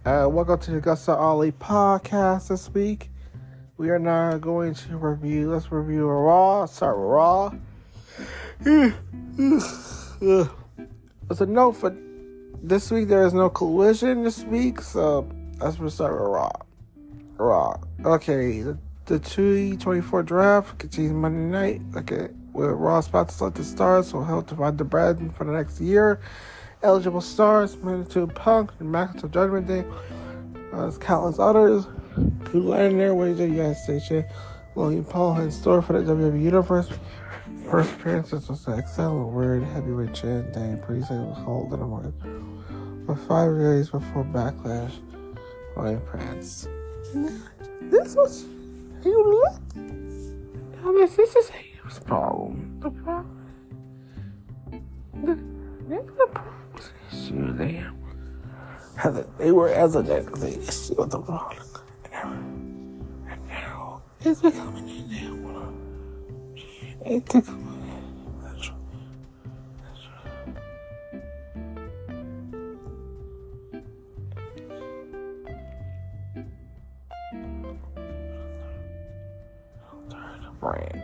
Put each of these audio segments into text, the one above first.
Welcome to the AgostoAllElite Podcast this week. We are now going to let's review Raw. Start with Raw. As a note for this week, there is no collision this week, so let's start with Raw. Okay, the 2024 draft continues Monday night. Okay, with Raw about to select the stars, so help divide the bread for the next year. Eligible stars, Magnitude Punk and McIntyre Judgment Day, as countless others who landed their way to the United States. Logan Paul had in store for the WWE Universe. First appearances was the excellent World Heavyweight Champ Daniel Priest was holding him on for 5 days before Backlash on France. This was you look. This is Hughes' problem. The problem. The problem. They were hesitant because they see what the wrong. And now it's becoming a damn one. It took that's right.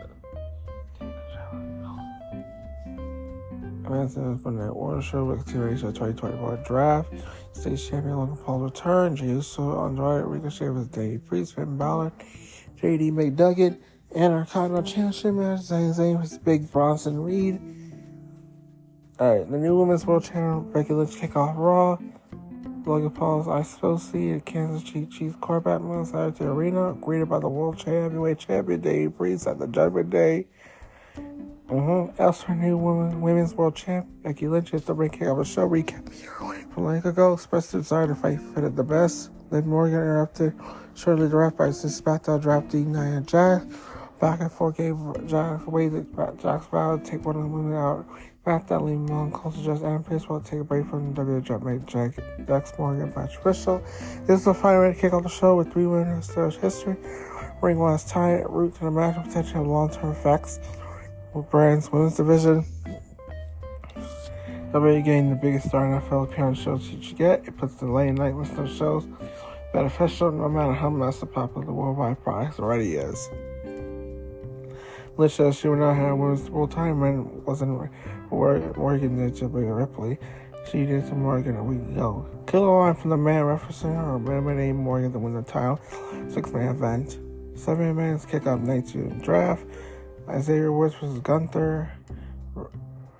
Brand. From the World Show with continuation of 2024 draft. State champion Logan Paul return. Jey Uso, Andrade, Ricochet with Dave Priest, Finn Balor, JD McDuggan, and our Continental Championship match. Zayn with Big Bronson Reed. Alright, the new Women's World Champion Becky Lynch kick off Raw. Logan Paul's I Suppose See at Kansas City Chiefs quarterback on Saturday Arena, greeted by the World Heavyweight Champion Dave Priest at the Judgment Day. Elsewhere, new Women's World Champ Becky Lynch is the ring kick of the show. Recap from a week ago. Expressed the desire to fight for the best. Liv Morgan interrupted shortly thereafter by Smackdown drafting Nia Jax. Back and forth gave Jax away that Jax vowed to take one of the women out. Smackdown leaving long close to just Adam Pearce while take a break from the WWE made Jax Morgan by Crystal. This is the final ring kick of the show with 3 winners in history. Ring was tied route to the match with potential long-term effects. With Brand's women's division, WWE getting the biggest star NFL appearance shows you should get. It puts the late night list of shows beneficial no matter how much the popular the worldwide product already is. Lynch says she would not have women's world time and wasn't working there to bring Ripley. She did to Morgan a week ago. Killer line from the man referencing her eliminating Morgan to win the title. 6-man event. 7-man's kickoff night to draft. Isaiah Woods versus Gunther.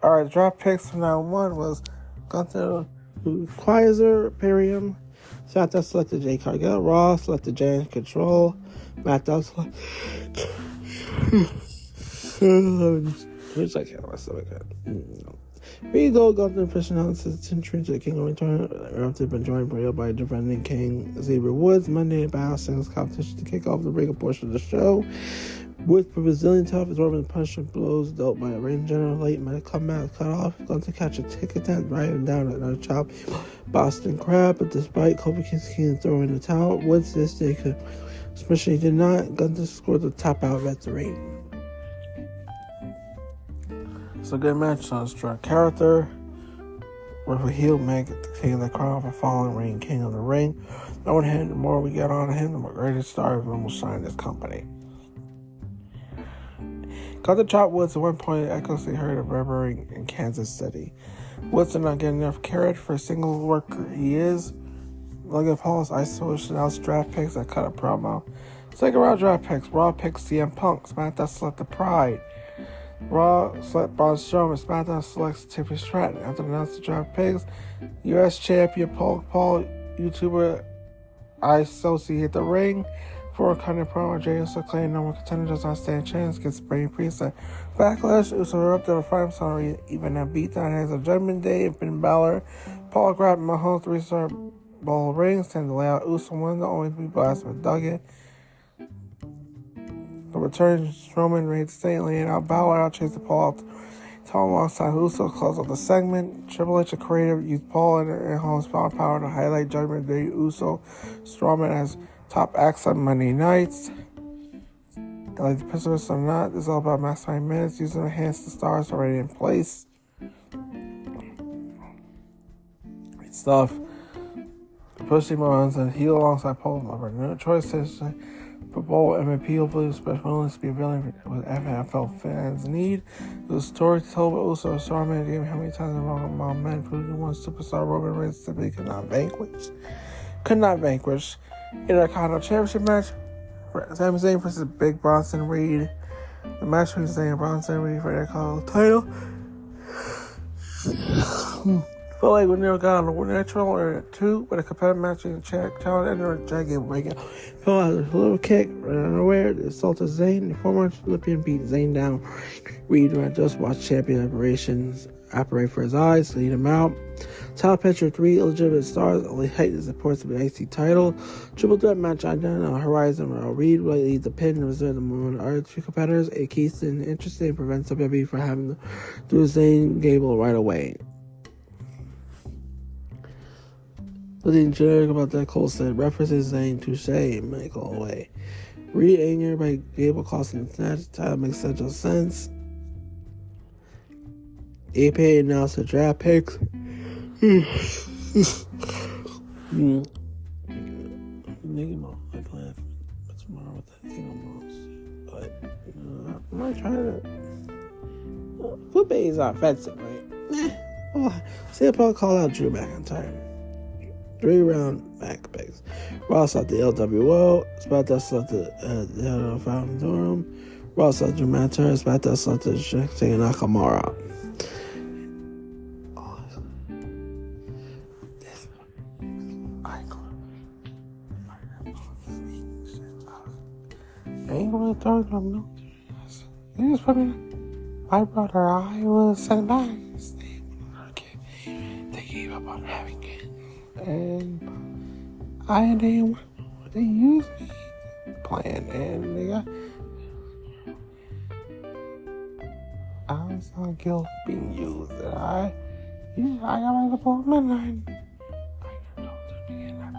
Alright, the draft picks from now on was Gunther, Kaiser, Imperium. Smackdown selected Jade Cargill. Raw selected James Control. Smackdown selected. I can't my stomach. We go Gunther fishing out since entry to the King of Return. After been joined by defending King Xavier Woods. Monday Night Battle singles competition to kick off the breakup portion of the show. With Brazilian tough absorbing punishment blows dealt by a ring general late might come back cut off. Going to catch a tick attempt, writing down another chop. Boston Crab, but despite Kofi Kingston throwing the towel, Woods this day could, especially did not. Gunther scored the top out at the ring. It's a good match on a strong character. With a heel make the king of the crown for falling reign king of the ring. No one had the more we get on him, the more greatest stars will shine this company. Gunther chopped Woods at one point. Echoes they heard of reverberating in Kansas City. Woods did not get enough credit for a single worker he is. Logan Paul's isolation announced draft picks that cut a promo. Second round draft picks. Raw picks CM Punk. SmackDown selected Pride. Raw select Braun Strowman. SmackDown selects Tiffany Stratton. After announcing the draft picks, U.S. champion Paul, YouTuber ISOC hit the ring. For a cutting promo, Jey Uso claimed no one contender does not stand a chance against Brady Priest at Backlash. Uso erupted a fight sorry, even a beatdown has a Judgment Day and Finn Balor. Paul grabbed Mahone 3-star ball ring, stand to lay out Uso won the only to be blasted with Duggan. The return Strowman raised State laying out Balor outchased the Paul out Tom alongside Uso close out the segment. Triple H, a creative, used Paul and Holmes power to highlight Judgment Day. Uso Strowman as top acts on Monday nights. Like the prisoners or not, this is all about maximizing minutes, using enhance the stars already in place. Great stuff. pushing Morons and heel alongside Paul Lover. No choice to for Bowl MVP, hopefully special willingness to be available with NFL fans need. It was story told, but also a star man game how many times among men including one superstar Roman Reigns simply could not vanquish. In a Intercontinental Championship match, Sami Zayn versus Big Bronson Reed. The match between Zayn and Bronson Reed for their title. Felt like when they got on the natural or two with a competitive match in the challenge and a giant breakout. Felt like a little kick, ran unaware, assaulted Zayn. The former Olympian beat Zayn down. Reed ran just watched champion operate for his eyes, lead him out. Title picture 3 illegitimate stars, only height is supports of the IC title. Triple threat match on the horizon where Reed will lead the pin and reserve the moment of our two competitors. A Keystone interesting prevents WWE from having to do Zayn Gable right away. Nothing generic about that, Cole said. References Zayn Touche might go away. Reed anger by Gable costing the snatch. Title makes such a sense. APA announced the draft picks. Nigga, I plan for tomorrow with that thing almost. But I'm not trying to. Football is offensive, right? CM Punk called out Drew McIntyre. 3-round back picks. Ross out the LWO. Smackdown selected the Fountain Durham. Ross out Drew McIntyre. Smackdown selected Shinsuke Nakamura. I ain't gonna throw it on no. They just put me. My brother, I was sent back. They gave up on having it. And they used me playing, and they got. I was not guilty of being used, and I got my little midnight. I don't do it again. I'm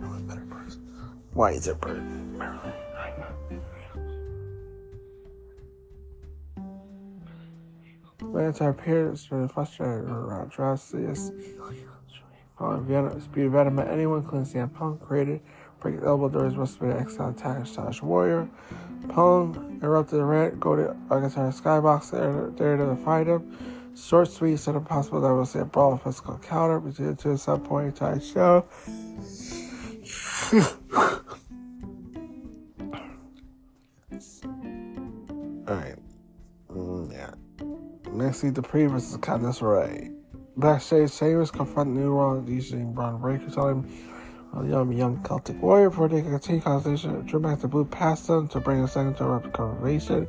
a better person. Why is it person? McIntyre appeared during the frustrated around Drastic. Speed veteran anyone, including CM Punk, created break elbow doors, must be an excellent attacker, Stylish Warrior. Punk interrupted the rant, go to McIntyre skybox there to fight him. Short, sweet, set up possible that we'll see a brawl of physical counter between the two at some point in time show. Alright. Yeah. Next, the Pre versus Candice Ray. Backstage, Sheamus confront New World using Braun Breaker, telling him young Celtic Warrior before they can continue conversation. Drew back the blue past them to bring a second to a conversation.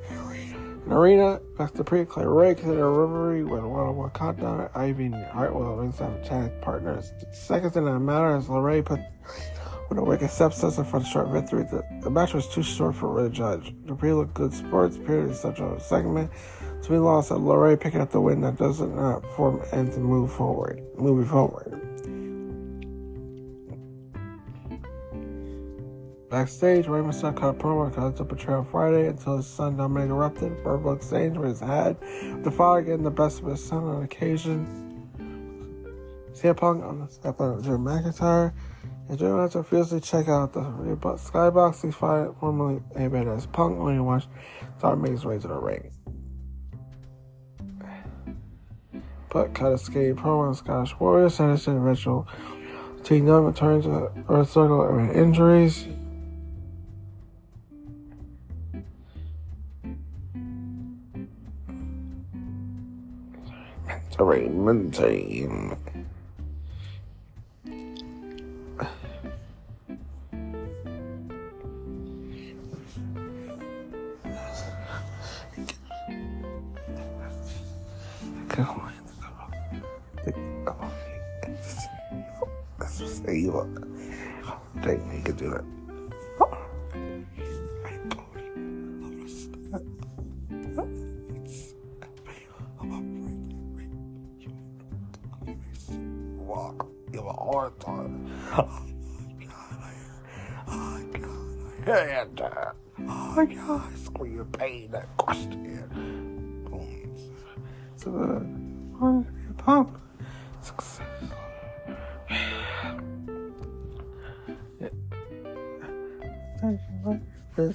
In Arena, back to Pre, Clay Ray considered a rivalry with one-on-one countdown. Ivy and Hartwell ringside tag partners. The second thing that matters is LeRae put with a wicked sepsis for the short victory. The match was too short for a judge. The Pre looked good sports, period, in such a segment. To be lost at LeRae picking up the win that does not form and to moving forward. Backstage, Rey Mysterio cut a promo and cut to portray on Friday until his son Dominic erupted. Verbal exchange with his head. The father getting the best of his son on occasion. CM Punk on the step on Drew McIntyre. And Drew McIntyre fiercely check out the skybox. He's fired formerly named as Punk when he watched Star make his way to the ring. But cut a skating promo on Scottish Warrior, Saturday the ritual. Team Young returns to Earth Circle and injuries. Team. Come on. Let's just say you can do that. You have a hard time. Oh my God, I scream in pain, that question. So, pump. Welcome to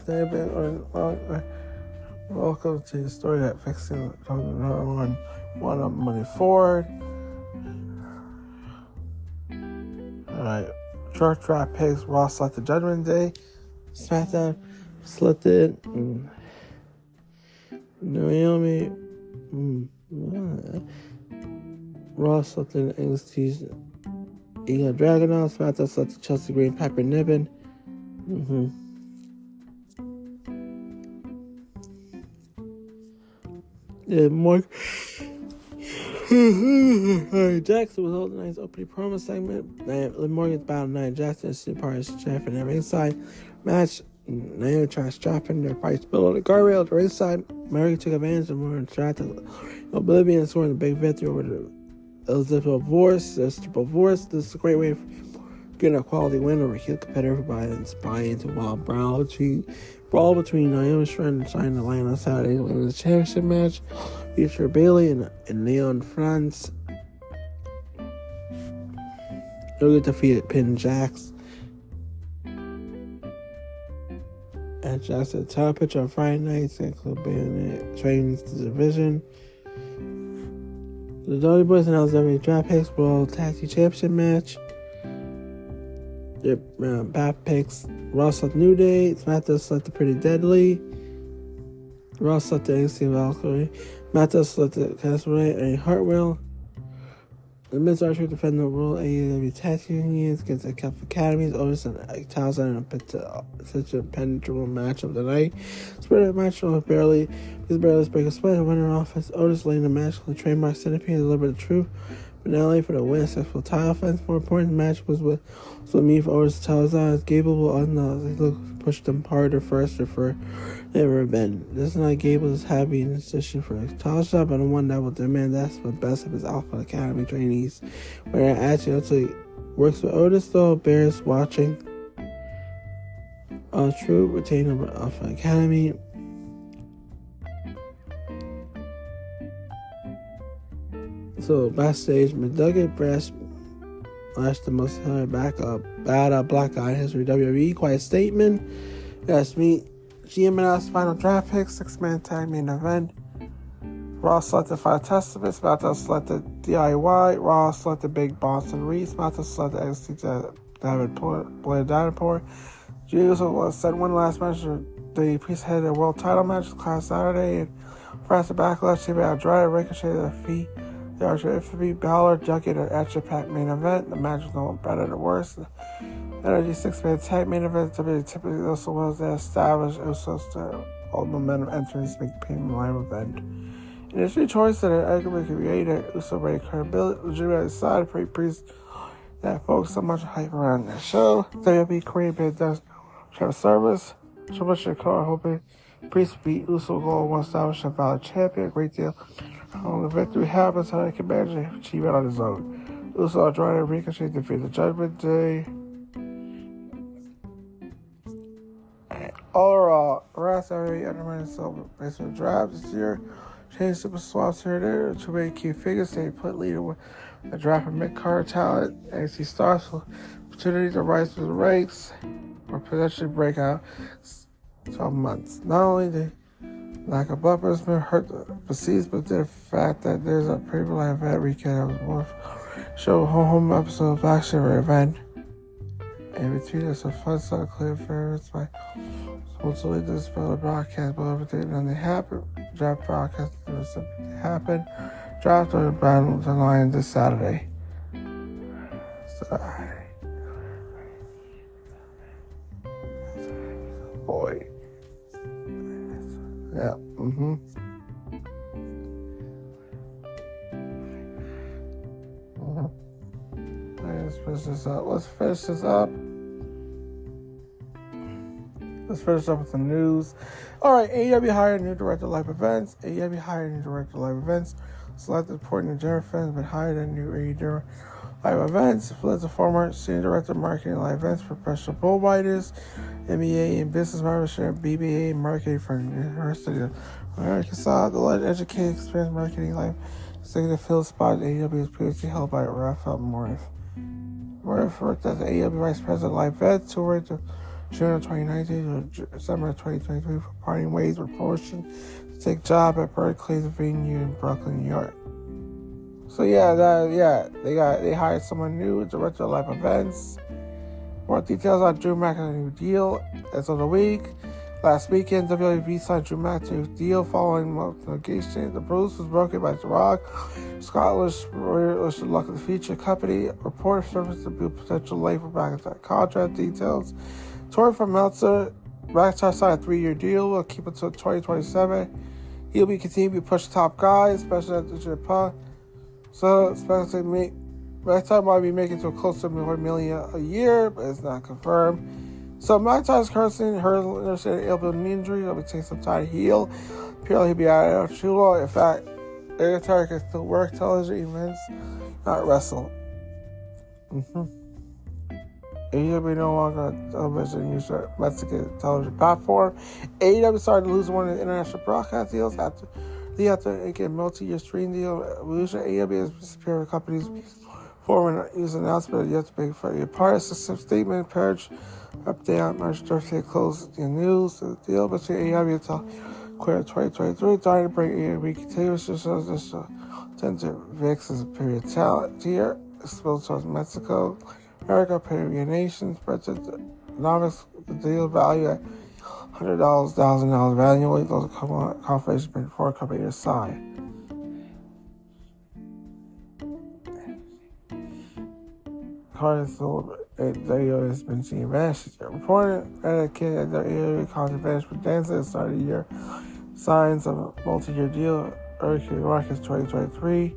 the story that fixing one up money forward. Alright. Short draft picks. Raw selected Judgment Day. Smackdown selected Naomi. Raw selected NXT's Dragunov. Smackdown selected Chelsea Green, Piper Niven. Yeah, Mark. Jackson was holding a nice opening promo segment. Liv Morgan's battle Nia Jackson is super as champ in the ringside match. Naomi tries strapping their fights below the guardrail at the ringside. Mary took advantage of more distracted Oblivion and scoring a big victory over the Elizabeth Vorce. This is a great way of getting a quality win over a heel competitor by inspiring into a wild brawl between Naomi Strand and China Lion on Saturday in the championship match. Feature Bayley and Leon France. They'll get defeated Pin Jax. And Jackson title picture on Friday nights include Bayley training the division. The Dudley Boys announced every draft picks World Tag Team Championship match. Draft picks Raw select New Day. SmackDown select the Pretty Deadly. Raw select the NXT Valkyrie. SmackDown select the Castle and Hartwell. The Men's Archer defend the World AEW Tag Team Unions against the Cup Academies. Otis and Townsend such a penetrable match of the night. Spread match with Bayley. His Bayley's break a sweat and winner offense. Otis laying the match with the trademark centipede and delivered the truth. Finale for the win, successful title offense. More important, the match was with me for Otis Townsend. Gable pushed them harder first for ever been. This is not Gable's happy in position for a title shot, but the one that will demand that's the best of his Alpha Academy trainees. Where it actually works with Otis, though, bears watching. True retainer of Alpha Academy. So backstage, McDuggan flashed the most bad black guy in history. WWE quiet statement. Yes, meet GMS final draft pick, 6-man tag main event. Raw selected 5 Testaments. SmackDown selected DIY. Raw selected Big Boston Reed. SmackDown selected NXT Blair Davenport. Jesus said one last match. The Priest had a world title match last Saturday. And France the Backlash, she made Andrade Ricochet their feet. The Archer Infamy, Balor, Junket, and Extra Pack main event. The match was no better than worse. The Energy 6-man tag main event. WWE typically also was the established Usos to all momentum entrance make premium live event. In a choice that arguably created Uso Brady credibility, legitimate side for Priest that folks so much hype around the show. WWE created does have service. So much car hoping Priest beat Uso goal one establish a valid champion. Great deal. When the victory happens, how they can manage to achieve it on his own. Uso Andrade and Ricochet defeat the Judgment Day. And overall, Raw every underrated silver baseball draft this year. Change super swaps here and there. Too many key figures. They put leader with a draft of mid-card talent. NXT stars for opportunity to rise through the ranks or potentially break out 12 months. Not only the lack of bumpers been hurt the season, but the fact that there's a pre-live event weekend that was show home episode of Black Shiver event. And between us, a fun stuff clear favorites by supposedly this spell the broadcast, but everything then they happen. Draft broadcast happen. Draft or battle the line this Saturday. Sorry. Boy. Yeah. Let's finish this up. Let's finish up with some news. Alright, AEW hired a new director of live events. Selected important and general fans, but hired a new AEW live events. Fled the former senior director of marketing and live events, professional bull riders, MBA in business management, BBA in marketing from the University of Arkansas. The lead educated experience marketing live executive field spot at AEW was previously held by Raphael Morris. Morris worked as the AEW vice president of live events, touring to June 2019 to December 2023 for parting ways with promotion to take job at Berkeley's venue in Brooklyn, New York. So they hired someone new, director of live events. More details on Drew Mack and a new deal as of the week. Last weekend, WWE signed Drew Mack to a new deal following negotiations. The bruise was broken by The Rock. Scottish wish luck of the future company. Report surfaced to be a potential late for McIntyre contract details. Tori from Meltzer. McIntyre signed a 3-year deal. Will keep until 2027. He'll be continuing to push top guys, especially at the Japan. So, especially McIntyre might be making to close to $1 million a year, but it's not confirmed. So McIntyre is currently hurt an elbow knee injury. It'll be taking some time to heal. Apparently he'll be out of too long. In fact, McIntyre can still work television events, not wrestle. AEW no longer on television use a Mexican television platform. AEW started to lose one of the international broadcast deals after get a multi-year stream deal. Evolution AEW has superior companies forming use announcement. You have to make for your part. It's a statement purge update on March 30th. Close the news. The deal between AEW until quarter 2023. Trying to bring AEW continuous to show this tend to VIX as a period talent here. Exposed towards Mexico. America, Caribbean nations, printed economics, the deal value at $100, $1,000 annually. Those are confirmations before company to sign. Carter sold video has been seeing vanishes. Reported that a kid at the area content vanished with dancing started the year. Signs of a multi-year deal. Hurricane Rockets 2023.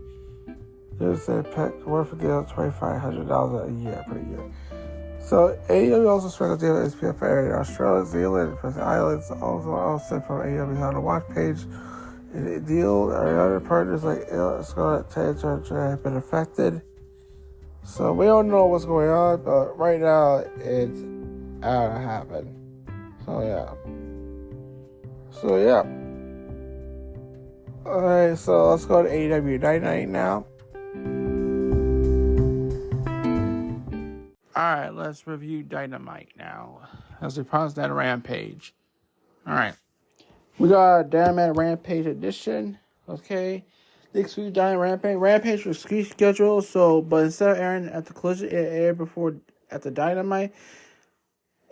There's a pet worth a deal $2,500 a year per year. So AEW also struck a deal with SPF area in Australia, New Zealand, and Pacific Islands. Also sent from AEW's on the watch page. The deal, our other partners like Scarlett Taylor have been affected. So we don't know what's going on, but right now it's out to happen. So yeah. Alright, so let's go to AEW Dynamite now. Alright, let's review Dynamite now. As we pause that Rampage. Alright. We got a Dynamite Rampage edition. Okay. Next week, Rampage. Rampage was scheduled, but instead of airing at the Collision, it aired before at the Dynamite.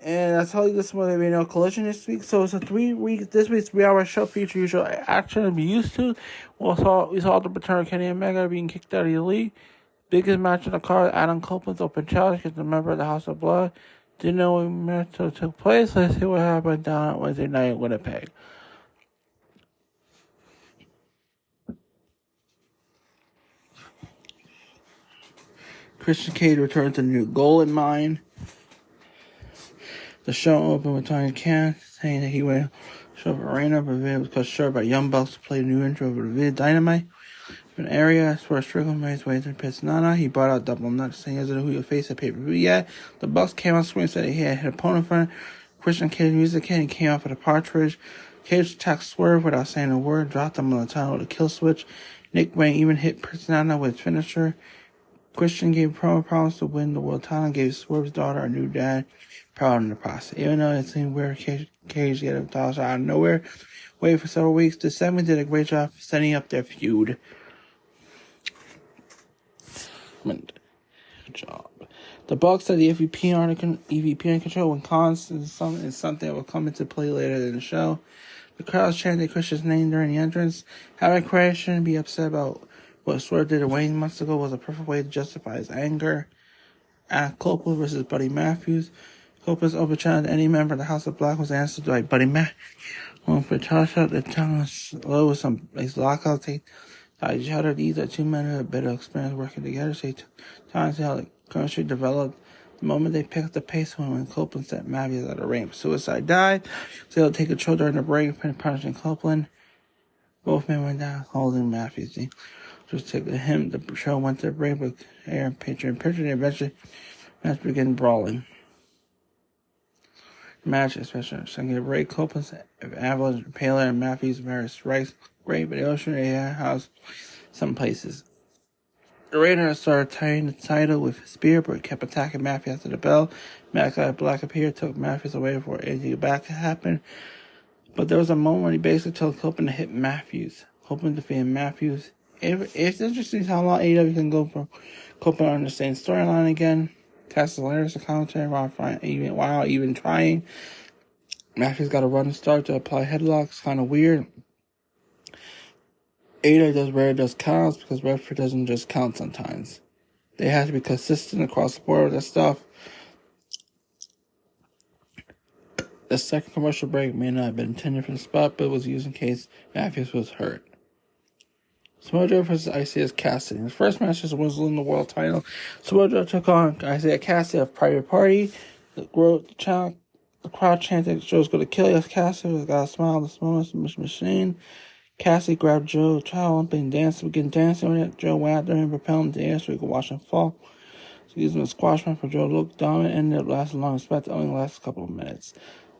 And I tell you, this one, there will be no Collision this week. So it's a 3-week, this week's 3-hour show feature usual action to be used to. We saw the return of Kenny Omega being kicked out of the Elite. Biggest match in the card, Adam Copeland's open challenge against a member of the House of Blood. Didn't know when the match took place. Let's see what happened down on Wednesday night in Winnipeg. Christian Cage returned to the new goal in mind. The show opened with Tony Khan saying that he would show up Arena, but it was cut short by Young Bucks to play a new intro for the vid Dynamite. An area where Strickland made his way to Pisnana. He brought out Double Nut, saying he doesn't know who he'll face at pay-per-view yet. The Bucks came out swinging, said he had hit opponent front. Christian Cage music hit and came out for the partridge. Cage attacked Swerve without saying a word, dropped him on the tunnel with a kill switch. Nick Wayne even hit Pisnana with his finisher. Christian gave promo promise to win the world title and gave Swerve's daughter a new dad, proud in the process. Even though it seemed weird, Cage get a title shot out of nowhere. Waited for several weeks. The segment did a great job setting up their feud. Good job. The Bucks said the EVP are in control when Collins is something that will come into play later in the show. The crowd chanted Christian's name during the entrance. Having Christian be upset about what Swerve did to Wayne months ago was a perfect way to justify his anger. Copeland versus Buddy Matthews. Copeland's open challenge to any member of the House of Black was answered by Buddy Matthews. Going for a title shot, the tongue was low with some lockout tape. Each other. These are two men who have better experience working together. So time to how the chemistry developed. The moment they picked up the pace when Copeland set Matthews out of the ring. Suicide died. So they'll take control during the break, punishing Copeland. Both men went down, holding Matthews. Just took him. The show went to the break with Aaron picture and eventually match began brawling. The match, especially second break, Copeland's Avalanche, Paler, and Matthews' various strikes. Great, but illustrated house some places. The Raiders started tying the title with his spear, but kept attacking Matthews after the bell. McIntyre Black appeared, took Matthews away for anything back to happen. But there was a moment when he basically told Copeland to hit Matthews. Copeland defeated Matthews. It's interesting how long AEW can go for Copeland on the same storyline again. Castellanos the commentary while even trying. Matthews got a run start to apply headlocks. Kind of weird. AEW does counts because referee doesn't just count sometimes. They have to be consistent across the board with that stuff. The second commercial break may not have been intended for the spot, but was used in case Matthews was hurt. Samoa Joe versus Isaiah Cassidy. His first match was winning the world title. Samoa Joe took on Isaiah Cassidy of Private Party. The crowd chanted, "Joe's going to kill you." Cassidy was got a smile at this moment. Machine. Cassidy grabbed Joe's towel and began dancing with it. Joe went after him, propelled him to the air so he could watch him fall. So he used him as a squash match for Joe to look dominant and ended up lasting long expected, only last a couple of minutes.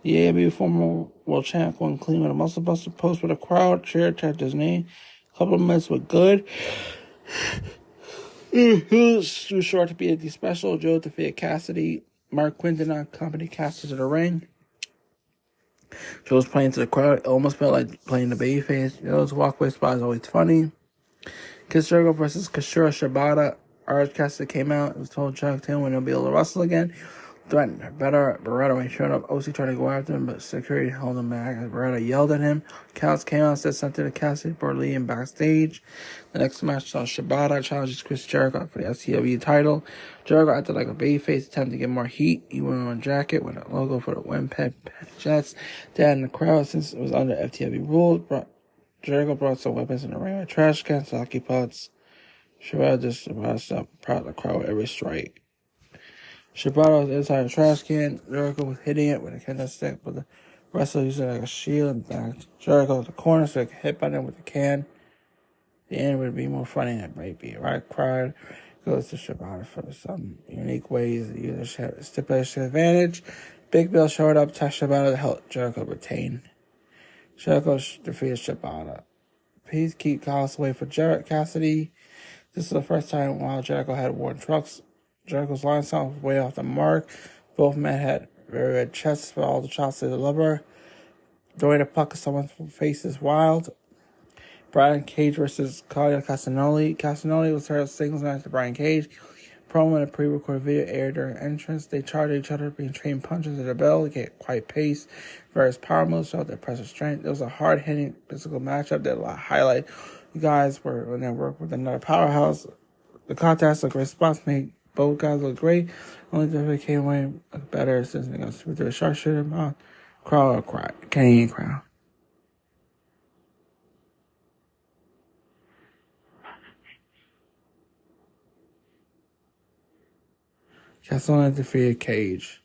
The AEW former world champ going clean with a muscle buster post with a crowd cheer tagged his name. A couple of minutes were good. He was too short to be at the special. Joe defeated Cassidy. Mark Quinton accompanied Cassidy to the ring. Joe was playing to the crowd. It almost felt like playing the babyface. Joe's walkway spot is always funny. Chris Jericho versus Kashura Shibata. Orange Cassidy came out. It was told Chuck Taylor when he'll be able to wrestle again. Threatened Beretta when he showed up. OC tried to go after him, but security held him back. Beretta yelled at him. Counts came out and said something to Cassidy, brought Lee in backstage. The next match saw Shibata challenges Chris Jericho for the FTW title. Jericho acted like a babyface, attempting to get more heat. He went on a jacket with a logo for the Winnipeg Jets. Dad in the crowd, since it was under FTW rules, Jericho brought some weapons in the ring with trash cans, hockey pucks. Shibata just about up proud of the crowd with every strike. Shibata was inside a trash can. Jericho was hitting it with a kendo stick, but the wrestler used it like a shield and backed Jericho to the corner so he could hit by them with the can. The end would be more funny than it might be. Right crowd goes to Shibata for some unique ways to use a stipulation advantage. Big Bill showed up, touched Shibata to help Jericho retain. Jericho defeated Shibata. Please keep Kyle away for Cassidy. This is the first time while Jericho had worn trucks. Jericho's line sound was way off the mark. Both men had very red chests for all the shots they deliver. The way to puck someone's face is wild. Brian Cage versus Claudio Castagnoli. Castagnoli was heard singles match to Brian Cage. Promo in a pre-recorded video aired during entrance. They charged each other being trained punches at the bell to get quite pace. Various power moves showed their pressure strength. It was a hard-hitting physical matchup that highlight you guys were when they worked with another powerhouse. The contest of great spots made both guys look great. Only difference came away better since they got through the sharpshooter mouth. Crowd cry. Canadian crowd. Castellano defeated Cage.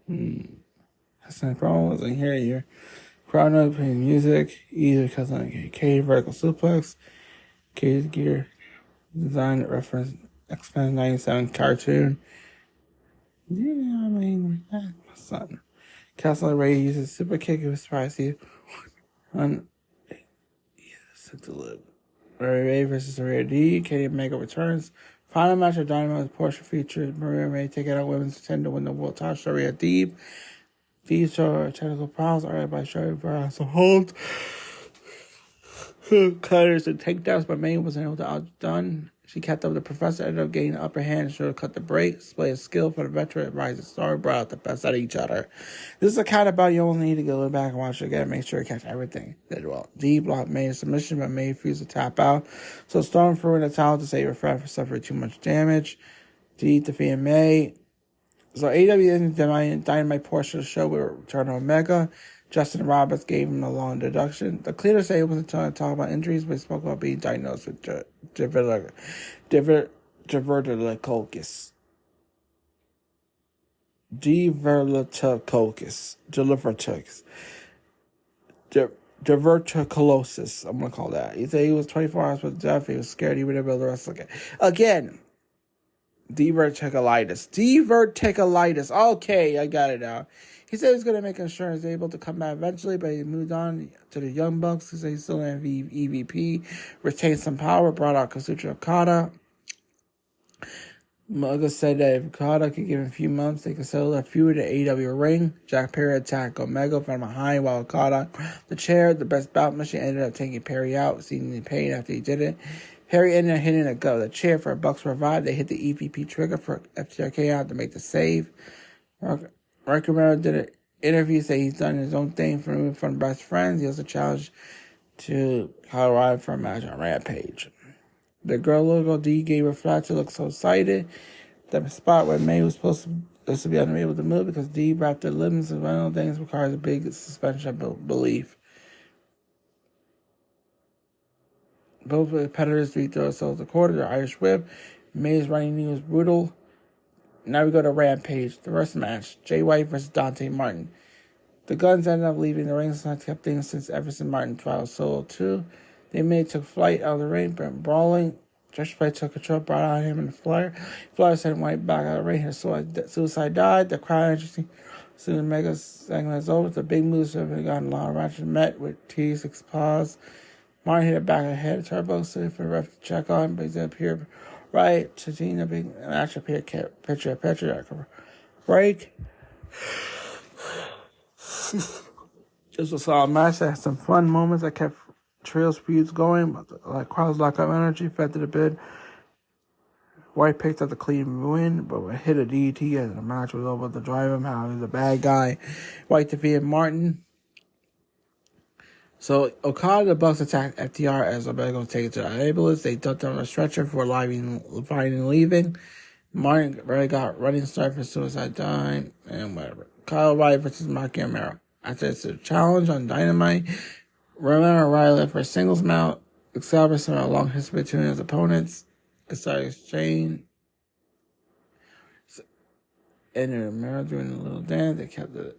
That's no problem. Wasn't here. Your crowd not playing music. Either Castellano Cage vertical suplex. Cage gear design that referenced X-Men 97 cartoon. Yeah, I mean, my son. Castellano Ray uses super kick. It was surprising. To live. Maria May versus Maria D. Katie Omega returns. Final match of Dynamite Porsche features Maria May taking out women's contender to win the world title. Sharia Deeb. Deeb showed her technical prowess, already by Sharia Barras. So hold. Cutters and takedowns, but May wasn't able to outdone. She kept up the professor, ended up getting the upper hand and showed her cut the break. Display of skill for the veteran rising star, brought out the best out of each other. This is the kind of bout you only need to go back and watch it again. Make sure you catch everything. Did well. D blocked May's submission, but May refused to tap out. So Storm threw in the towel to save her friend for suffering too much damage. D defeated May. So AEW and Dynamite portion of the show will return to Omega. Justin Roberts gave him a long deduction. The cleaner said he wasn't trying to talk about injuries, but he spoke about being diagnosed with diverticulosis. Diverticulosis. I'm going to call that. He said he was 24 hours with death. He was scared he wouldn't be able to wrestle again. Again, diverticulitis. Okay, I got it now. He said he's going to make insurance able to come back eventually, but he moved on to the Young Bucks. He said he's still in EVP, retained some power, brought out Kazuchika Okada. Mugga said that if Okada could give him a few months, they could settle their feud at AEW ring. Jack Perry attacked Omega from behind while Okada, the chair, the best bout machine, ended up taking Perry out, seeing the pain after he did it. Perry ended up hitting the chair for a Bucks revive. They hit the EVP trigger for FTRK out to make the save. Mark Romero did an interview saying he's done his own thing from best friends. He also challenged to Colorado for a match on Rampage. The girl logo D gave her flat to look so excited. The spot where May was supposed to be unable to move because D wrapped her limbs and one of the things requires a big suspension of belief. Both competitors throw themselves a quarter, the Irish whip. May's running knee was brutal. Now we go to Rampage, the first match, Jay White versus Dante Martin. The Guns ended up leaving the ring, so I kept things since Everson Martin trial solo 2. They took flight out of the ring, but brawling. Josh Play took control, brought out him in the flare. Flyer sent White back out of the ring. His suicide died. The crowd interesting. Soon the mega segment is over. The big moves have gotten a lot of matches met with T6 paws. Martin hit it back ahead. Turbo stood for the ref to check on, but he didn't appear right. Chatina big match appeared picture break. This was a solid match. I had some fun moments. I kept trail speeds going, but like crowds lock up energy, fed to the bid. White picked up the clean win, but hit a DDT as the match was over to drive him out. He was a bad guy. White defeated Martin. So Okada, the Bucks attacked FTR as Omega was taken to the ambulance. They dumped him on a stretcher for leaving. Martin already got running start for suicide dying and whatever. Kyle Wright versus Maki Romero. After it's a challenge on Dynamite, Romero Riley for a singles mount, establishing a long history between his opponents. It started exchange. And Romero doing a little dance. They kept it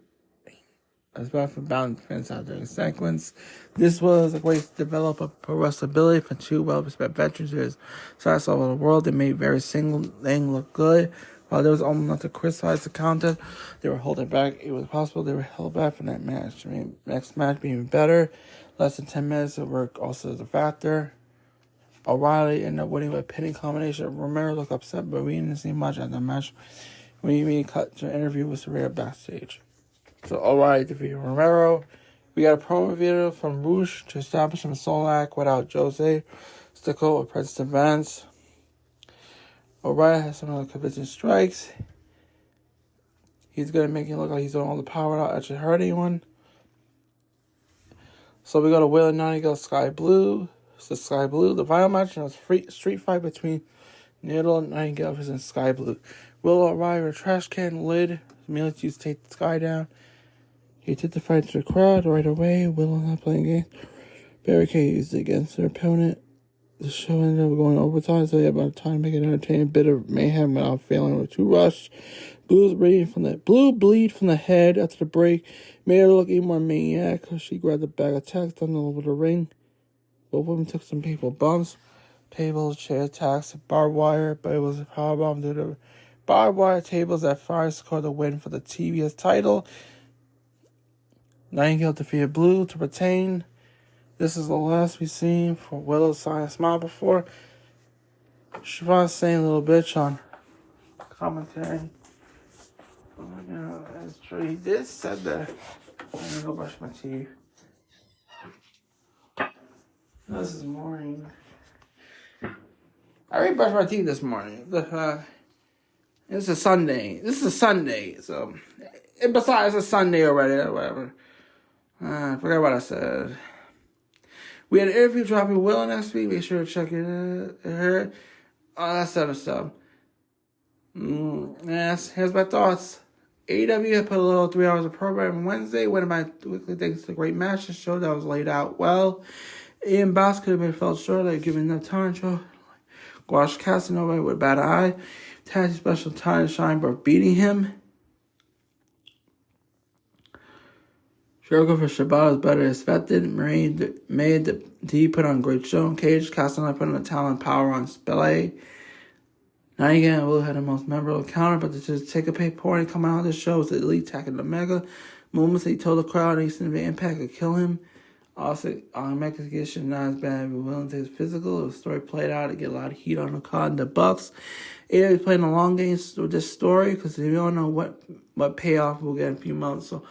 as well for bound defense out during the sequence. This was a way to develop a pro wrestling ability for two well-respected veterans who is size all over the world. They made very single thing look good. While there was almost not to criticize the contest, they were holding back. It was possible they were held back from that match. Next match being better. Less than 10 minutes of work also is a factor. O'Reilly ended up winning with a pinning combination. Romero looked upset, but we didn't see much at the match. We cut to an interview with Saraya backstage. So O'Reilly defeated Romero. We got a promo video from Rouge to establish some solo act without Jose Sticko or President Vance. O'Reilly has some of the convincing strikes. He's going to make it look like he's doing all the power without actually hurt anyone. So we go to Will and Nightingale Sky Blue. It's the Sky Blue. The final match was a street fight between Needle and Nightingale versus Sky Blue. Will O'Reilly with a trash can lid. Immediately used to take the Sky down. He took the fight to the crowd right away. Will not playing games. Barricade used it against their opponent. The show ended up going overtime, so they had about time to make an entertaining bit of mayhem without failing with two rush. Blue bleed from the head after the break. Made her look even more maniac because she grabbed the bag of tacks done all over the ring. Both women took some people bumps, tables, chair attacks, barbed wire, but it was a powerbomb due to barbed wire tables that fire scored the win for the TBS title. Nightingale defeated Blue to retain. This is the last we've seen for Willow Sign Smile before. Siobhan's saying a little bitch on commentary. Oh, yeah, that's true. He did said that. I'm gonna go brush my teeth. This is morning. I already brushed my teeth this morning. It's a Sunday. This is a Sunday, so. And besides, it's a Sunday already, or whatever. I forgot what I said. We had an interview dropping Will next week. Make sure to check it. Oh, that's other stuff. Yes, here's my thoughts. AEW had put a little 3 hours of program on Wednesday. One of my weekly things was a great match. The show that was laid out well. Ian Boss could have been felt short, like giving enough time to Gouache Casanova with a bad eye. Tazzy special time to shine, but beating him. Jericho for Shibata was better than expected. Made the D put on a great show in Cage. Casanova put on the talent power on display. Now again, Will had the most memorable encounter, but to just take a pay point and come out of the show was the Elite attacking Omega. Moments he told the crowd he the Impact could kill him. Also, Omega's condition not as bad, but willing to his physical. The story played out to get a lot of heat on the card and the Bucks. AEW is playing a long game with this story because we don't know what payoff we'll get in a few months. So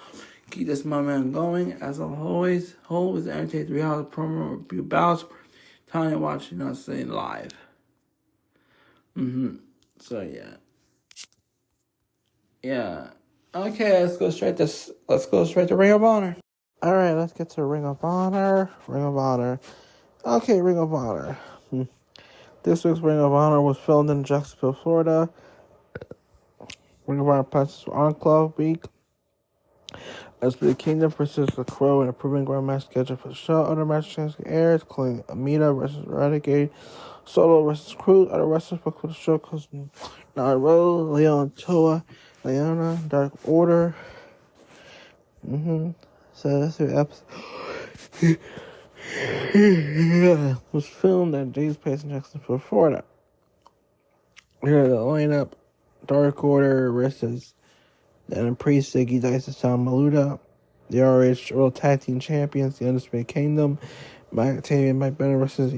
keep this momentum going. As always, Hole is entertained 3 hours promo review bouts. Time to watch, saying live. So yeah. Okay, let's go straight to Ring of Honor. All right, let's get to Ring of Honor. Okay, Ring of Honor. This week's Ring of Honor was filmed in Jacksonville, Florida. Ring of Honor passes on Club Week. ExD Kingdom versus The Crow in a proving ground match scheduled for the show. Other matches airs, including Amita versus Renegade, Solo versus Cruz. Other wrestlers booked for the show including Nairo, Leon Toa, Leona, Dark Order. So that's the episode. Was filmed at Jay's Place in Jacksonville, Florida. Here are the lineup: Dark Order versus Dan Priest, Ziggy Dice, and Sam Maluda. The RH World Tag Team Champions, the Undisputed Kingdom. McIntyre and Mike Bennett versus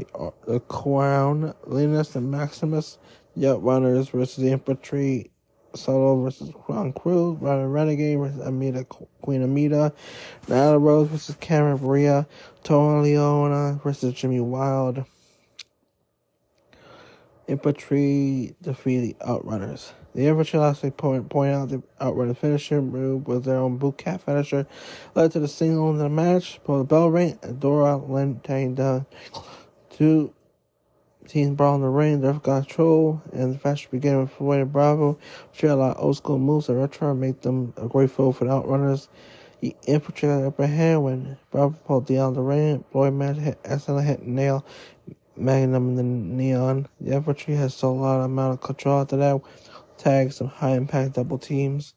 the Crown, Linus and Maximus. The Outrunners versus the Infantry. Solo versus Crown Cruz. Ryder Renegade versus Queen Amita. Nyla Rose versus Cameron Brea. Tony Leona versus Jimmy Wild. Infantry defeat the Outrunners. The Infantry last week point out the Outrunner finisher move was their own boot cat finisher. Led to the single in the match. Pulled the bell ring. Dora Lynn tagged down. 2 teams brawl in the ring. They got control. And the match began with Floyd and Bravo. She had a lot of old school moves and retro and make them a great foe for the Outrunners. The Infantry got the upper hand when Bravo pulled down the ring. Floyd match accidentally hit nail Magnum in the neon. The Infantry has so a lot of amount of control after that. Tags some high impact double teams.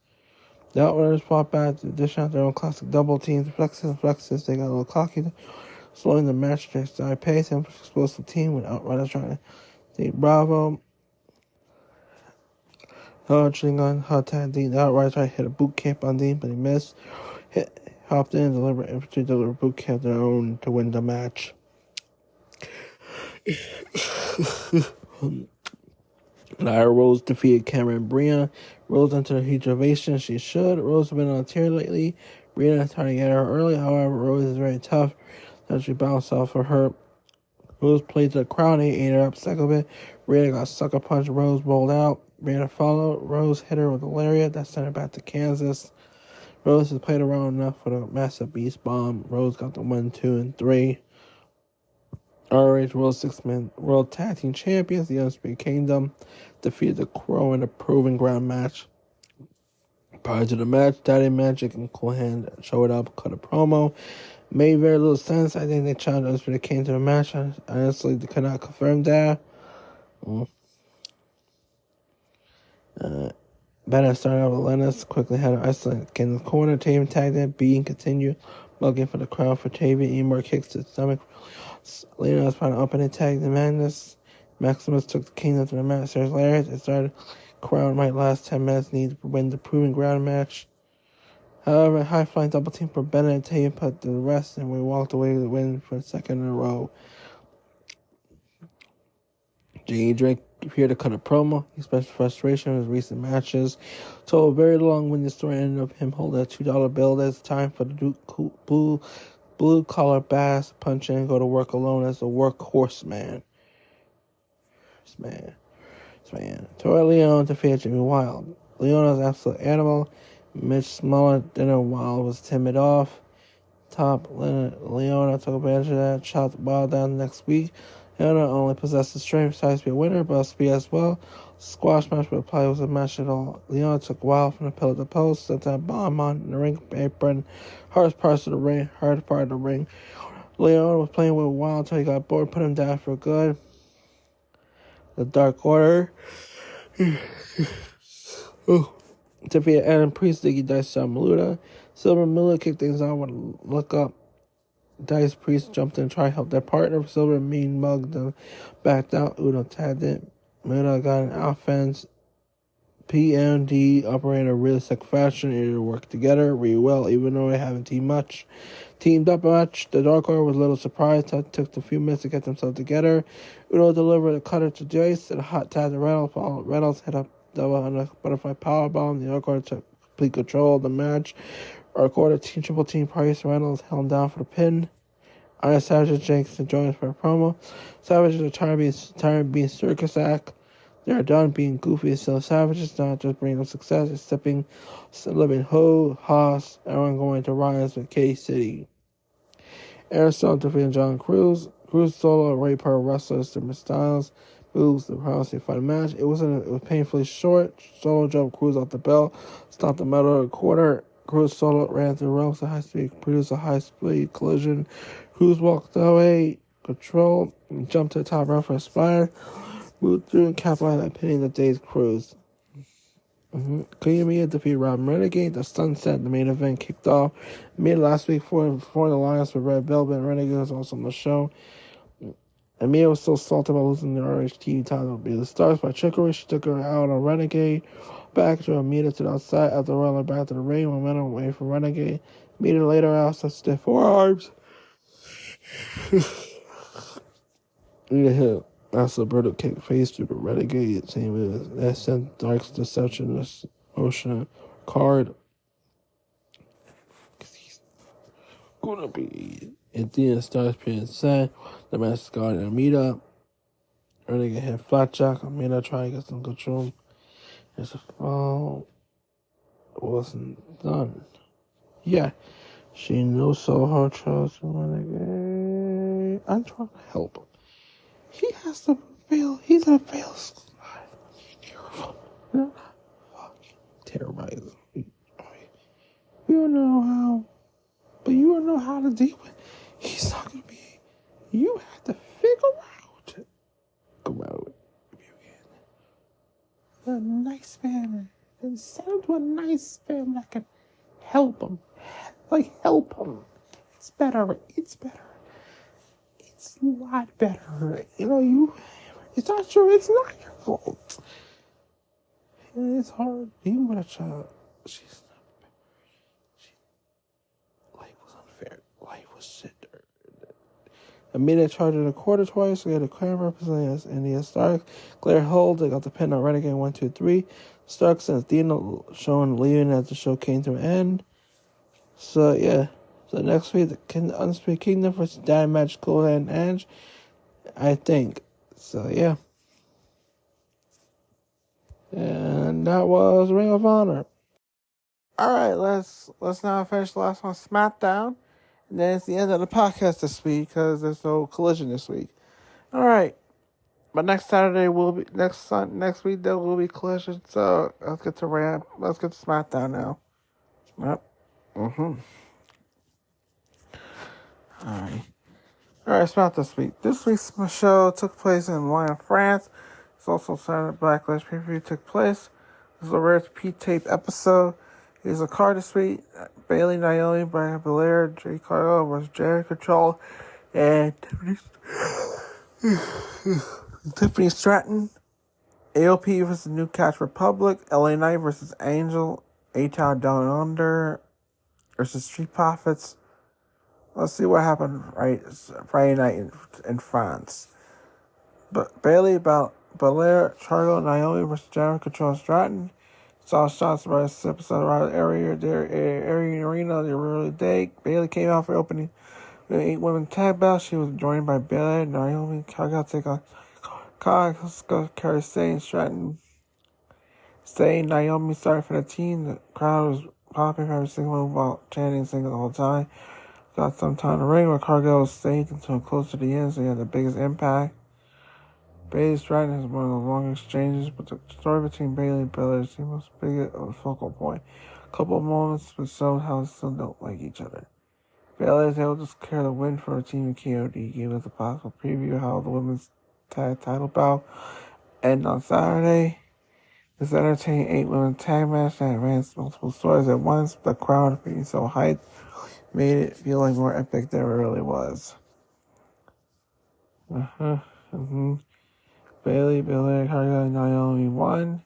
The Outrunners fought back to dish out their own classic double teams. Flexes, they got a little cocky. Slowing the match to high pace. And explosive team with Outrunners trying to take Bravo. Cheating on hot tag Dean. The Outrunners tried to hit a boot camp on Dean, but he missed. Hopped in, delivered Infantry, delivered boot camp their own to win the match. Nyla Rose defeated Cameron Brea. Rose entered a huge ovation. She should. Rose has been on a tear lately. Brea tried to get her early. However, Rose is very tough. Then she bounced off of her. Rose played to the crowd. He ate her up second bit. Brea got sucker punched. Rose rolled out. Brea followed. Rose hit her with a lariat. That sent her back to Kansas. Rose has played around enough for the massive beast bomb. Rose got the 1, 2, and 3. RH World 6-Man World Tag Team Champions, the Undisputed Kingdom, defeated the Crow in a proving ground match. Prior to the match, Daddy Magic and Cool Hand showed up, cut a promo. Made very little sense. I think they challenged Undisputed Kingdom to the match. I honestly could not confirm that. Bennett started out with Lennox, quickly had an excellent in the corner. Taven tagged in, beating continued, looking for the crowd for Taven. Any more kicks to the stomach. Lena was trying to open and tag the Magnus. Maximus took the Kingdom to the match. There's Lariat. It started. Crown might last 10 minutes. Need to win the proving ground match. However, high flying double team for Bennett and Taven put the rest, and we walked away to win for a second in a row. J.E. Drake appeared to cut a promo. He expressed frustration with his recent matches. Told a very long-winded story ended up him holding a $2 bill. It's time for the blue-collar bass punch in and go to work alone as a workhorse man. This man. Tori Leon defeated Jimmy Wild. Leona's absolute animal. Mitch Smollett, Dinner Wild was timid off. Top Leona took advantage of that. Shot Wild down the next week. Leona only possesses strength, size to be a winner, but speed as well. Squash match, but probably was a match at all. Leona took Wild from the pillar to the post, sent that bomb on the ring apron. Hardest part of the ring. Leona was playing with Wild until he got bored, put him down for good. The Dark Order. Defeated Adam Priest, Ziggy Dice, John Maluda. Silver Miller kicked things on with a look up. Dice Priest jumped in and tried to help their partner. Silver mean mugged them, backed out. Uno tagged in. Mina got an offense. PMD operated in a realistic fashion and worked together really well, even though they haven't teamed up much. The Dark Order was a little surprised. It took a few minutes to get themselves together. Uno delivered a cutter to Jace and a hot tag to Reynolds. Reynolds hit a double on a butterfly powerbomb. The Dark Order took complete control of the match. Dark Order triple team Price. Reynolds held him down for the pin. Iron Savage and Jenks joined us for a promo. Savage is tired of being circus act. They're done being goofy, so Savage is not just bringing them success, it's living Ho, Haas, everyone going to Rise with K-City. Arizona defeating John Cruz. Cruz solo, Ray Pro wrestlers, different styles, moves, the promising fight match. It was painfully short. Solo jumped Cruz off the bell, stopped the middle of the quarter. Cruz solo ran through ropes at high speed, produced a high-speed collision. Cruz walked away, control, and jumped to the top rope for a splatter. Moved through and capitalized on pinning the day's Cruz. Kiyomiya defeated Robin Renegade. The Sunset, the main event, kicked off. Made last week for the Alliance with Red Velvet. Renegade was also on the show. Amir was so salty about losing the RHT title. The Stars by trickery. She took her out on Renegade. Back to Amita to the outside after rolling back to the ring. Momentum away from Renegade. Amita later out such stiff forearms. Yeah. That's a brutal kick face through the Renegade. Same as that sent Dark's Deception Ocean card. Because he's going to be at the end. Stars being set. The match got in Amita. Renegade hit Flatjack. Amita trying to get some control. It's a fall. It wasn't done. Yeah. She knows so hard trust Renegade. I'm trying to help him. He has to fail. He's a fail. You're not fucking terrorizing me. You don't know how, but you don't know how to deal with it. He's not going to be. You have to figure out. Go out if you can. A nice family. And send him to a nice family that can help him. Help him. It's better. It's a lot better. It's not your fault. And it's hard being with a child. Life was unfair. Life was shit. Amita charged in a quarter twice. We had a Crown representing us. India Stark. Claire Hold. They got the pin on Renegade 1, 2, 3. Starks and Athena showing leaving as the show came to an end. So, yeah. So next week, the Undisputed Kingdom versus Dynamite, Cool and Edge, I think. So yeah. And that was Ring of Honor. Alright, let's now finish the last one, Smackdown. And then it's the end of the podcast this week because there's no collision this week. Alright. But next Saturday next week there will be collision. So let's get to Smackdown now. Yep. Alright, Smack this week. This week's show took place in Lyon, France. It's also Saturday Backlash pay-per-view took place. This is a rare repeat tape episode. Here's a card this week. Bayley, Naomi, Brian Belair, Jay Cargill versus Jerry Control, and Tiffany Stratton. AOP versus New Catch Republic. LA Knight versus Angel. A-Town Down Under versus Street Profits. Let's see what happened Friday night in France. But Bayley, Belair, Charlo, Naomi versus Jerry Control Stratton. Saw shots versus episode around area arena the early day. Bayley came out for opening with 8 women tag belts. She was joined by Bayley, Naomi, Cargill take on Carrie Sane, Stratton. Naomi started for the team. The crowd was popping every single move while chanting single the whole time. Got some time in the ring where Cargill was stayed until close to the end, so he had the biggest impact. Bayley Stratton has one of the longest exchanges, but the story between Bayley and Belair is the most big focal point. A couple of moments, but showed how they still don't like each other. Bayley is able to secure the win for her team in KOD. Gave us a possible preview of how the women's tag title bout end on Saturday. This entertaining 8-women tag match that advanced multiple stories at once. The crowd being so hyped made it feel like more epic than it really was. Bayley, Naomi won.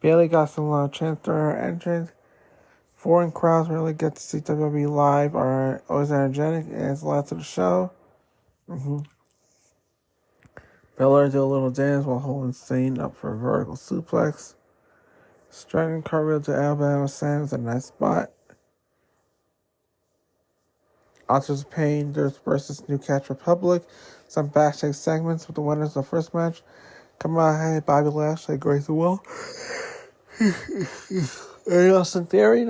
Bayley got some chance during her entrance. Foreign crowds really get to see WWE live are always energetic and it's led to the show. Baylor did a little dance while holding Sane up for a vertical suplex. Stratton cartwheel to Alabama Sam was a nice spot. Authors of Pain versus New Catch Republic. Some backstage segments with the winners of the first match. Kamala, Bobby Lashley, Grayson Waller. Austin Theory.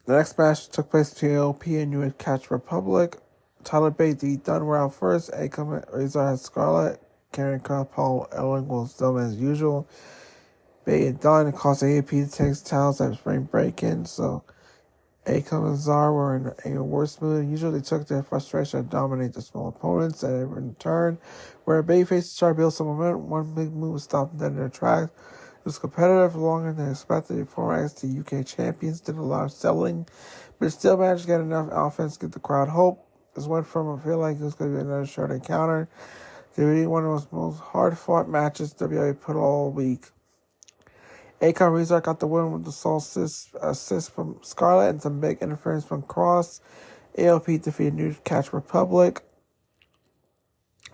The next match took place between AOP and New Catch Republic. Tyler Bate, D. Dunn were out first. Akam, Razor had Scarlett. Karen Carl, Paul Ellering was dumb as usual. Bate and Dunn caused AOP to take towels at spring break-in, so Akam and Zar were in a worse mood. Usually they took their frustration to dominate the small opponents, and in turn, where Babyface tried to build some momentum, one big move was stopped dead in their tracks. It was competitive longer than expected. The former NXT UK champions did a lot of selling, but still managed to get enough offense to give the crowd hope. This went from I feel like it was going to be another short encounter to really one of the most hard-fought matches WWE put all week. Akon Rezar got the win with the sole assist from Scarlett and some big interference from Cross. AOP defeated New Catch Republic.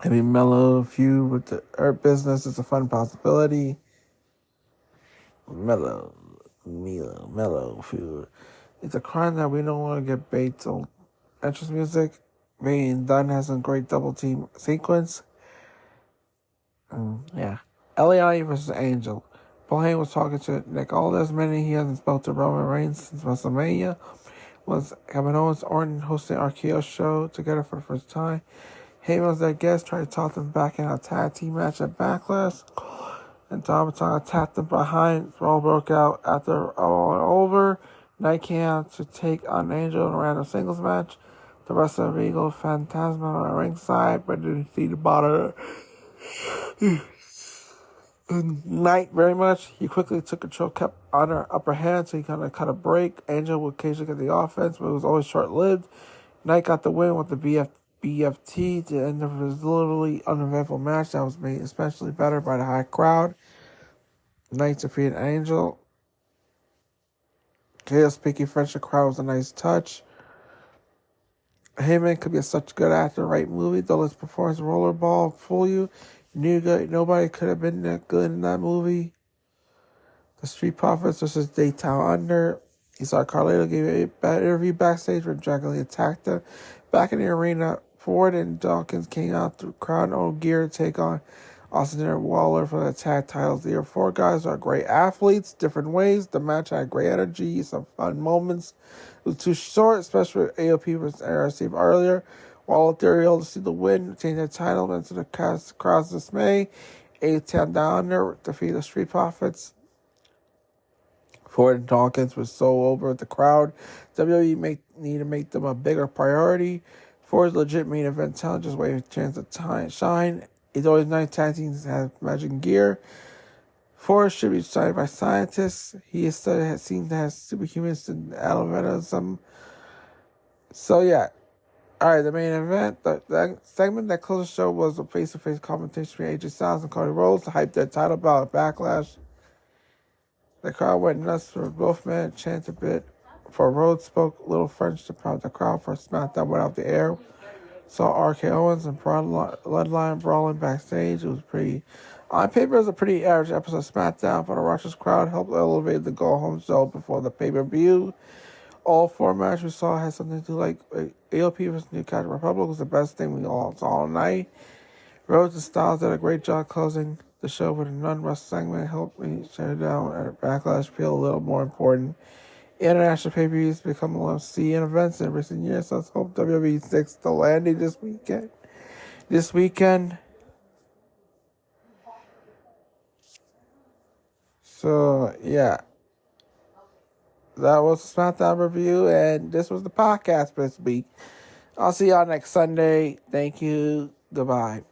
Mellow feud with the Earth Business is a fun possibility. Mellow feud. It's a crime that we don't want to get Bates on entrance music. Bailey and Dunn has a great double team sequence. LAI versus Angel. Paul Heyman was talking to Nick Aldis. Many he hasn't spoken to Roman Reigns since WrestleMania. Was Kevin Owens Orton hosting RKO show together for the first time. Heyman was their guest, tried to talk them back in a tag team match at Backlash. And Tom attacked them behind. Brawl broke out after all over. Knight came out to take on Angel in a random singles match. The rest of the Regal Phantasma on the ringside, but didn't see the bottom. Knight very much. He quickly took control, kept on her upper hand, so he kind of cut a break. Angel would occasionally get the offense, but it was always short-lived. Knight got the win with the BFT to end of his literally uneventful match that was made especially better by the high crowd. Knight defeated Angel. Chaos speaking French, the crowd was a nice touch. Heyman could be such a good actor, right movie, though his performance Rollerball fool you. Nobody could have been that good in that movie. The Street Profits versus Daytown Under. He saw Carlito gave a bad interview backstage where Dragon Lee attacked him. Back in the arena, Ford and Dawkins came out through crowd and old gear to take on Austin and Waller for the tag titles. The four guys are great athletes, different ways. The match had great energy, some fun moments. It was too short, especially with AOP versus RC earlier. Waller Theory able to see the win, change their title into the crowd's dismay. A-Town Down there defeat the Street Profits. Ford and Dawkins was so over with the crowd. WWE need to make them a bigger priority. Ford's legit main event talent, just waiting for a chance to shine. It's always nice tag teams have magic gear. Forrest should be studied by scientists. He is seen to have superhumans and alvenism. So yeah. Alright, the main event. The segment that closed the show was a face-to-face competition between AJ Styles and Cody Rhodes to hype their title bout at Backlash. The crowd went nuts for both men, chanted a bit. For Rhodes spoke a little French to prop the crowd for a Smackdown went off the air. Saw RK Owens and Bloodline brawling backstage. It was pretty... On paper, it was a pretty average episode of Smackdown, but the Russia's crowd helped elevate the go-home show before the pay-per-view. All four matches we saw had something to do, like AOP versus New Catch Republic was the best thing we all saw all night. Rhodes and Styles did a great job closing the show with a non-wrestling segment, helped me shut it down at Backlash feel a little more important. International pay-per-views become LMC and events in recent years, so let's hope WWE sticks to landing this weekend. So, yeah. That was the SmackDown review, and this was the podcast for this week. I'll see y'all next Sunday. Thank you. Goodbye.